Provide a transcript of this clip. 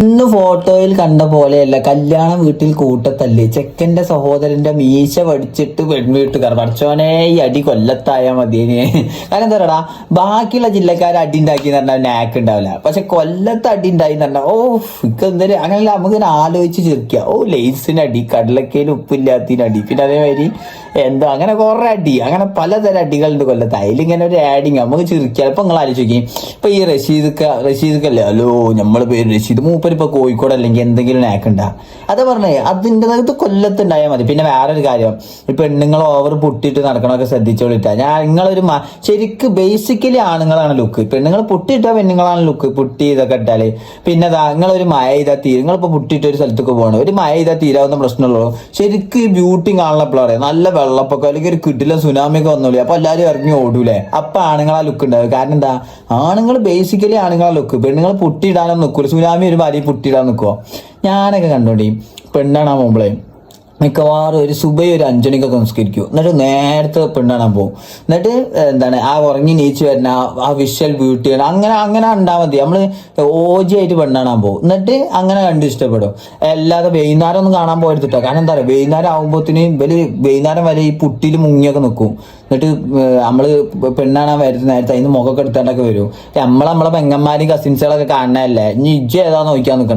ഇന്ന് ഫോട്ടോയിൽ കണ്ട പോലെയല്ല കല്യാണം വീട്ടിൽ കൂട്ടത്തല്ലേ. ചെക്കന്റെ സഹോദരന്റെ മീശ വടിച്ചിട്ട് പെൺവീട്ടുകാർ പഠിച്ചോനെ ഈ അടി കൊല്ലത്തായാ മതിയേനെ. കാരണം എന്താ പറയടാ, ബാക്കിയുള്ള ജില്ലക്കാർ അടി ഉണ്ടാക്കി എന്ന് പറഞ്ഞാൽ നാക്ക് ഉണ്ടാവില്ല, പക്ഷെ കൊല്ലത്ത് അടി ഉണ്ടായി എന്ന് പറഞ്ഞാൽ എന്തായാലും അങ്ങനെയല്ല. നമുക്ക് ആലോചിച്ച് ചിരിക്കുക. ലേസിന് അടി, കടലക്കയിൽ ഉപ്പില്ലാത്തതിന് അടി, പിന്നെ അതേമാതിരി എന്തോ അങ്ങനെ കുറെ അടി, അങ്ങനെ പലതരം അടികളുണ്ട് കൊല്ലത്ത്. അതിലിങ്ങനെ ഒരു ആഡിങ് നമുക്ക് ചിരിക്കുക. ഇപ്പൊ നിങ്ങൾ ആലോചിച്ച് ഇപ്പൊ ഈ റഷീദക്കല്ലേ, ഹലോ നമ്മളെ പേര് റഷീദ്, മൂപ്പര് ഇപ്പൊ കോഴിക്കോട് അല്ലെങ്കിൽ എന്തെങ്കിലും നാക്കുണ്ടാ. അത് പറഞ്ഞേ അതിൻ്റെ അകത്ത് കൊല്ലത്ത് ഉണ്ടായാൽ മതി. പിന്നെ വേറൊരു കാര്യം, ഈ പെണ്ണുങ്ങൾ ഓവർ പൊട്ടിയിട്ട് നടക്കണമൊക്കെ ശ്രദ്ധിച്ചോളിട്ടാ. നിങ്ങളൊരു ശരിക്ക് ബേസിക്കലി ആണുങ്ങളാണ് ലുക്ക്, പെണ്ണുങ്ങൾ പൊട്ടിയിട്ടാ പെണ്ണുങ്ങളാണ് ലുക്ക്. പൊട്ടി ഇതൊക്കെ ഇട്ടാല് പിന്നെ നിങ്ങളൊരു മഴ ചെയ്താൽ നിങ്ങളിപ്പോ പൊട്ടിയിട്ട് ഒരു സ്ഥലത്തൊക്കെ പോകണം, ഒരു മഴ ചെയ്താൽ തീരാവുന്ന പ്രശ്നമുള്ളൂ. ശരിക്കും ഈ ബ്യൂട്ടി കാണുന്നപ്പോഴേ നല്ല വെള്ളപ്പൊക്കം അല്ലെങ്കിൽ ഒരു കിട്ടില്ല സുനാമിയൊക്കെ വന്നോളൂ, അപ്പൊ എല്ലാവരും ഇറങ്ങി ഓടൂലേ. അപ്പൊ ആണുങ്ങളാ ലുക്ക് ഉണ്ടാവും. കാരണം എന്താ, ആണുങ്ങൾ ബേസിക്കലി ആണുങ്ങളാ ലുക്ക്. പെണ്ണുങ്ങൾ പൊട്ടിയിടാനൊന്നും നിൽക്കൂല. സുനാമി ഒരു ഭാര്യ പൊട്ടിയിടാൻ നിൽക്കുവോ? ഞാനൊക്കെ കണ്ടോണ്ടി പെണ്ണാണാൻ പോകുമ്പോളേ മിക്കവാറും ഒരു സുബൈ ഒരു 5 മണിക്കൊക്കെ സംസ്കരിക്കും. എന്നിട്ട് നേരത്തെ പെണ്ണാണാൻ പോകും. എന്നിട്ട് എന്താണ് ആ ഉറങ്ങി നീച്ച് വരുന്ന ആ വിഷ്വൽ ബ്യൂട്ടി അങ്ങനെ ഉണ്ടാൽ മതി. നമ്മള് ഓജിയായിട്ട് പെണ്ണാണാൻ പോകും. എന്നിട്ട് അങ്ങനെ കണ്ട് ഇഷ്ടപ്പെടും. അല്ലാതെ വൈകുന്നേരം ഒന്നും കാണാൻ പോയിരുത്തിട്ടോ. കാരണം എന്താ പറയുക, വൈകുന്നേരം ആകുമ്പോഴത്തേന് വൈകുന്നേരം വരെ ഈ പുട്ടിയിൽ മുങ്ങിയൊക്കെ നിൽക്കും. എന്നിട്ട് നമ്മള് പെണ്ണാണാൻ വരുന്ന നേരത്തെ അതിന് മുഖമൊക്കെ എടുത്താണ്ടൊക്കെ വരും. നമ്മളെ പെങ്ങന്മാരും കസിൻസുകളൊക്കെ കാണണല്ലേ. ഇനി ഇജ്ജ് ഏതാ നോക്കാൻ നിൽക്കണം.